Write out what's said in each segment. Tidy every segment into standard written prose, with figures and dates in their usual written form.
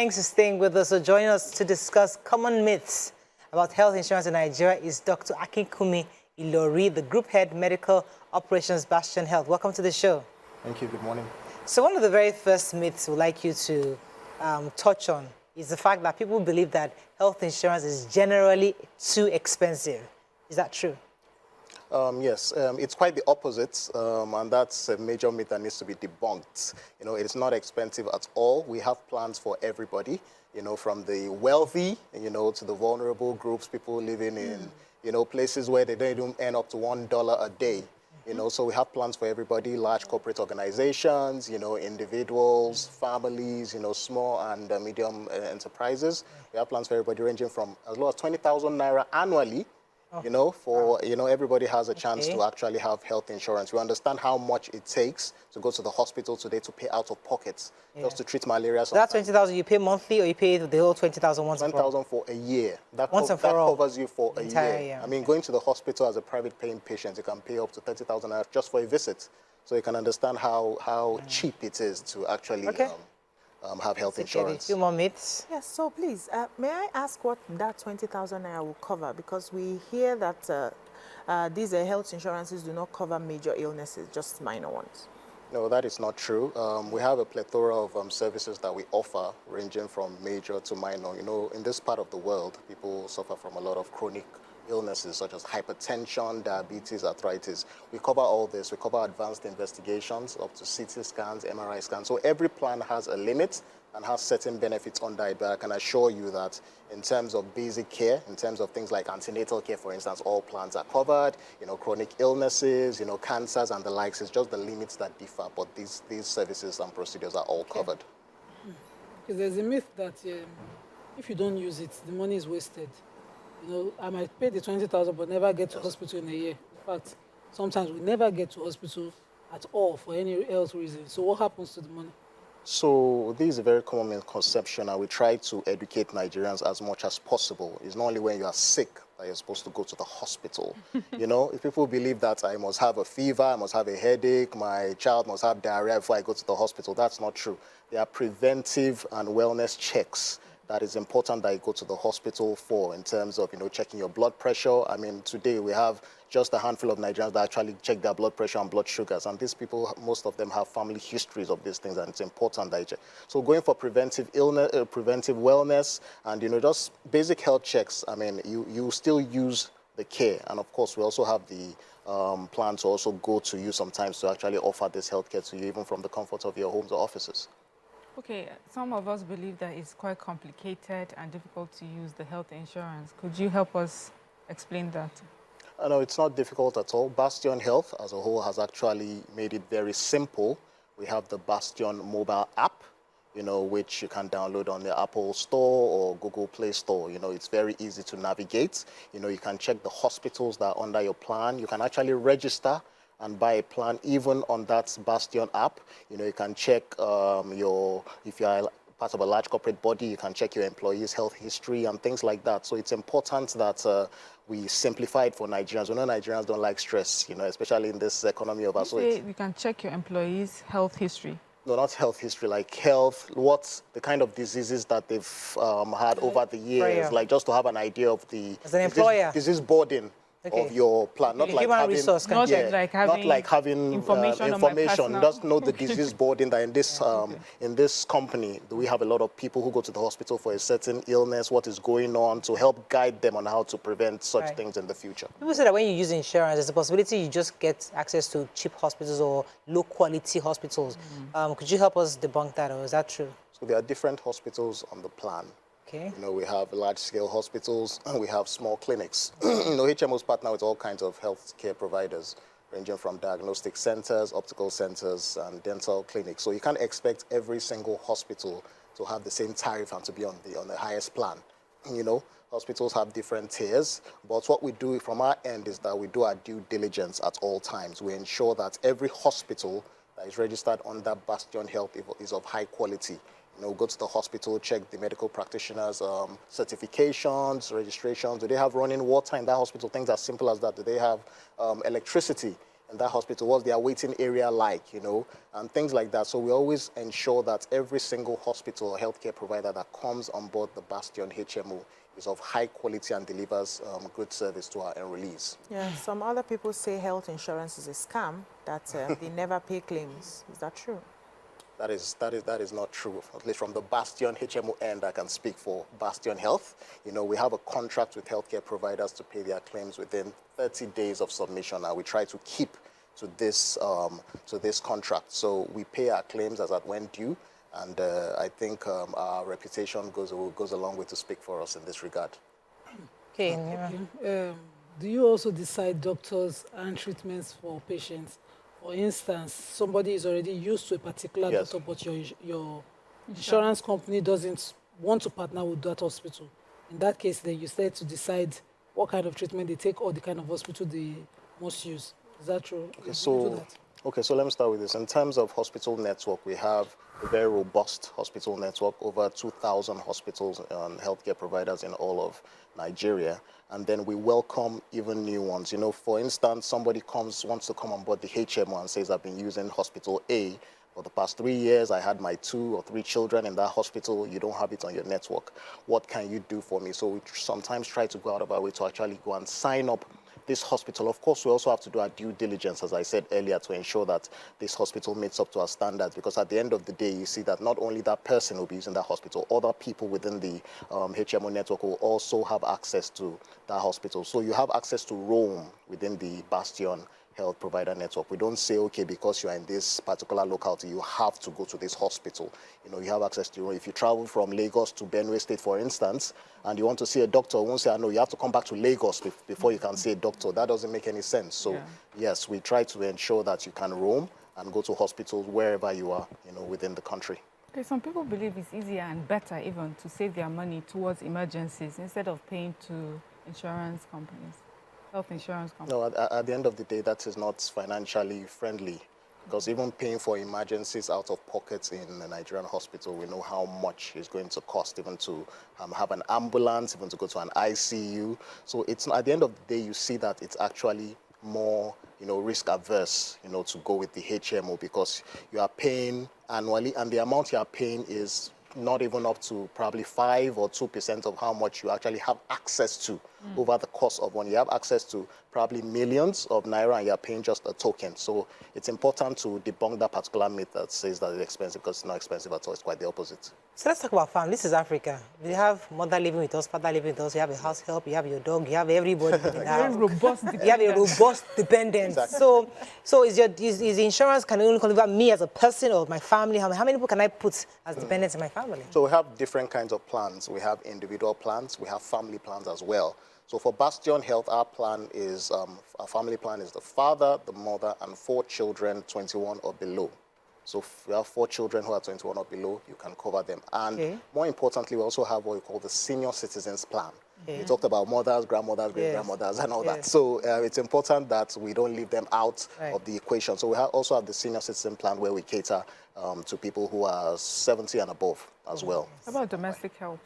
Thanks for staying with us. So joining us to discuss common myths about health insurance in Nigeria is Dr. Akinkunmi Ilori, the Group Head Medical Operations, Bastion Health. Welcome to the show. Thank you. Good morning. So one of the very first myths we'd like you to touch on is the fact that people believe that health insurance is generally too expensive. Is that true? Yes, it's quite the opposite, and that's a major myth that needs to be debunked. You know, it's not expensive at all. We have plans for everybody, you know, from the wealthy, you know, to the vulnerable groups, people living in, you know, places where they don't even earn up to $1 a day. You know, so we have plans for everybody, large corporate organizations, you know, individuals, families, you know, small and medium enterprises. We have plans for everybody ranging from as low as 20,000 naira annually. You know, you know, everybody has a chance to actually have health insurance. We understand how much it takes to go to the hospital today to pay out of pocket just to treat malaria. So that 20,000 you pay monthly, or you pay the whole 20,000 once? 20,000 for a year. That all. Covers you for a year. I mean, going to the hospital as a private paying patient, you can pay up to 30,000 just for a visit. So you can understand how cheap it is to actually have health insurance. A few more myths. Yes, so please, may I ask what that 20,000 naira will cover? Because we hear that these health insurances do not cover major illnesses, just minor ones. No, that is not true. We have a plethora of services that we offer, ranging from major to minor. You know, in this part of the world, people suffer from a lot of chronic illnesses such as hypertension, diabetes, arthritis. We cover all this. We cover advanced investigations up to CT scans, MRI scans. So every plan has a limit and has certain benefits under it. But I can assure you that in terms of basic care, in terms of things like antenatal care, for instance, all plans are covered. You know, chronic illnesses, you know, cancers and the likes. It's just the limits that differ. But these services and procedures are all covered. Because there's a myth that if you don't use it, the money is wasted. You know, I might pay the 20,000 but never get to hospital in a year. In fact, sometimes we never get to hospital at all for any health reason. So what happens to the money? So this is a very common misconception, and we try to educate Nigerians as much as possible. It's not only when you are sick that you're supposed to go to the hospital. You know, if people believe that I must have a fever, I must have a headache, my child must have diarrhea before I go to the hospital, that's not true. There are preventive and wellness checks that is important that you go to the hospital for, in terms of, you know, checking your blood pressure. I mean, today we have just a handful of Nigerians that actually check their blood pressure and blood sugars. And these people, most of them have family histories of these things, and it's important that you check. So going for preventive illness, preventive wellness, and, you know, just basic health checks. I mean, you still use the care. And of course, we also have the plan to also go to you sometimes to actually offer this health care to you, even from the comfort of your homes or offices. Okay, some of us believe that it's quite complicated and difficult to use the health insurance. Could you help us explain that? No, it's not difficult at all. Bastion Health as a whole has actually made it very simple. We have the Bastion mobile app, you know, which you can download on the Apple Store or Google Play Store. You know, it's very easy to navigate. You know, you can check the hospitals that are under your plan. You can actually register and buy a plan even on that Bastion app. You know, you can check if you are part of a large corporate body, you can check your employees' health history and things like that. So it's important that we simplify it for Nigerians. We know Nigerians don't like stress, you know, especially in this economy of ours. You can check your employees' health history. No, not health history, like health, what's the kind of diseases that they've had over the years, like just to have an idea of the disease burden of your plan, not like having information. Just know the disease burden that in this company, do we have a lot of people who go to the hospital for a certain illness, what is going on, to help guide them on how to prevent such things in the future. People say that when you use insurance, there's a possibility you just get access to cheap hospitals or low quality hospitals. Could you help us debunk that, or is that true? So there are different hospitals on the plan. Okay. You know, we have large-scale hospitals and we have small clinics. You know, HMOs partner with all kinds of health care providers, ranging from diagnostic centers, optical centers, and dental clinics. So you can't expect every single hospital to have the same tariff and to be on the highest plan. You know, hospitals have different tiers, but what we do from our end is that we do our due diligence at all times. We ensure that every hospital that is registered under Bastion Health is of high quality. You know, go to the hospital, check the medical practitioners' certifications, registrations. Do they have running water in that hospital? Things as simple as that. Do they have electricity? in that hospital? What's their waiting area like, you know, and things like that. So we always ensure that every single hospital or healthcare provider that comes on board the Bastion HMO is of high quality and delivers good service to our enrollees. Yeah, some other people say health insurance is a scam, that they never pay claims. Is that true? That is not true. At least from the Bastion HMO end, I can speak for Bastion Health. You know, we have a contract with healthcare providers to pay their claims within 30 days of submission, and we try to keep to this contract. So we pay our claims as at when due, and I think our reputation goes a long way to speak for us in this regard. Okay. Do you also decide doctors and treatments for patients? For instance, somebody is already used to a particular Yes. doctor, but your insurance company doesn't want to partner with that hospital. In that case, then you start to decide what kind of treatment they take or the kind of hospital they must use. Is that true? Okay, Do you do so that? let me start with this. In terms of hospital network, we have a very robust hospital network, over 2,000 hospitals and healthcare providers in all of Nigeria. And then we welcome even new ones. You know, for instance, somebody wants to come on board the HMO and says, I've been using hospital A for the past 3 years. I had my 2 or 3 children in that hospital. You don't have it on your network. What can you do for me? So we sometimes try to go out of our way to actually go and sign up this hospital. Of course, we also have to do our due diligence, as I said earlier, to ensure that this hospital meets up to our standards, because at the end of the day, you see that not only that person will be using that hospital, other people within the HMO network will also have access to that hospital. So you have access to roam within the Bastion Health provider network. We don't say, okay, because you are in this particular locality, you have to go to this hospital. You know, you have access to, if you travel from Lagos to Benue State, for instance, and you want to see a doctor, won't say, no, you have to come back to Lagos before you can see a doctor. That doesn't make any sense. So yes, we try to ensure that you can roam and go to hospitals wherever you are, you know, within the country. Okay, some people believe it's easier and better even to save their money towards emergencies instead of paying to insurance companies, health insurance companies. No, at the end of the day, that is not financially friendly, because even paying for emergencies out of pocket in a Nigerian hospital, we know how much it's going to cost, even to have an ambulance, even to go to an ICU. So it's at the end of the day, you see that it's actually more, you know, risk averse, you know, to go with the HMO, because you are paying annually, and the amount you are paying is not even up to probably 5 or 2% of how much you actually have access to over the course of 1 year. You have access to probably millions of naira, and you're paying just a token. So it's important to debunk that particular myth that says that it's expensive, because it's not expensive at all. It's quite the opposite. So let's talk about family. This is Africa. We have mother living with us, father living with us. You have a house help. You have your dog. You have everybody in the house. Robust You have a robust dependent. Exactly. So is the insurance can only cover me as a person or my family? How many people can I put as dependents in my family? So we have different kinds of plans. We have individual plans. We have family plans as well. So for Bastion Health, our plan is, our family plan is the father, the mother, and 4 children, 21 or below. So if you have 4 children who are 21 or below, you can cover them. And more importantly, we also have what we call the senior citizens plan. We talked about mothers, grandmothers, great-grandmothers, and all that. So it's important that we don't leave them out of the equation. So we also have the senior citizen plan, where we cater to people who are 70 and above as well. How about domestic help?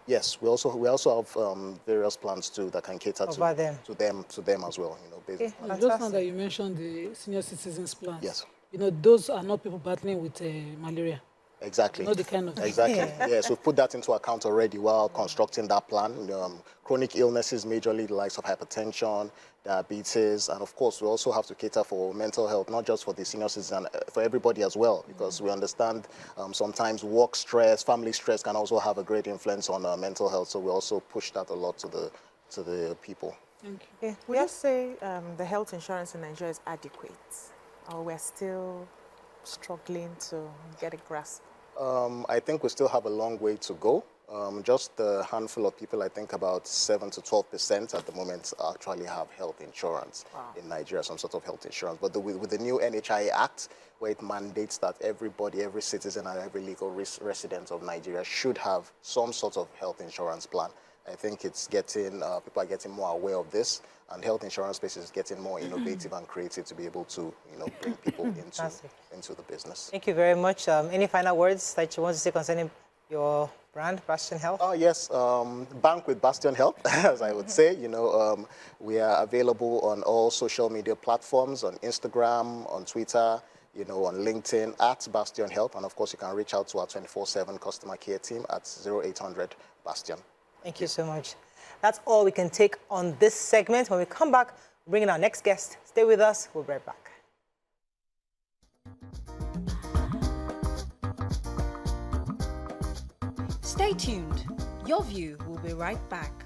Yes, we also have various plans too that can cater to them as well. You know, basically. Just now that you mentioned the senior citizens plans. Yes. You know, those are not people battling with malaria. Exactly. Not the kind of exactly. Yes, we've put that into account already while constructing that plan. Chronic illnesses, majorly the likes of hypertension, diabetes, and of course we also have to cater for mental health, not just for the senior citizens, for everybody as well, because we understand sometimes work stress, family stress can also have a great influence on mental health. So we also push that a lot to the people. Thank you. Would you say the health insurance in Nigeria is adequate, or we're still struggling to get a grasp? I think we still have a long way to go. Just a handful of people, I think about 7 to 12% at the moment, actually have health insurance in Nigeria, some sort of health insurance. But with the new NHIA Act, where it mandates that everybody, every citizen and every legal resident of Nigeria should have some sort of health insurance plan, I think it's getting, people are getting more aware of this, and health insurance space is getting more innovative and creative to be able to, bring people into the business. Thank you very much. Any final words that you want to say concerning your brand, Bastion Health? Oh, yes, bank with Bastion Health, as I would say. You know, we are available on all social media platforms, on Instagram, on Twitter, you know, on LinkedIn, at Bastion Health. And of course, you can reach out to our 24/7 customer care team at 0800 Bastion. Thank you so much. That's all we can take on this segment. When we come back, we'll bring in our next guest. Stay with us. We'll be right back. Stay tuned. Your View will be right back.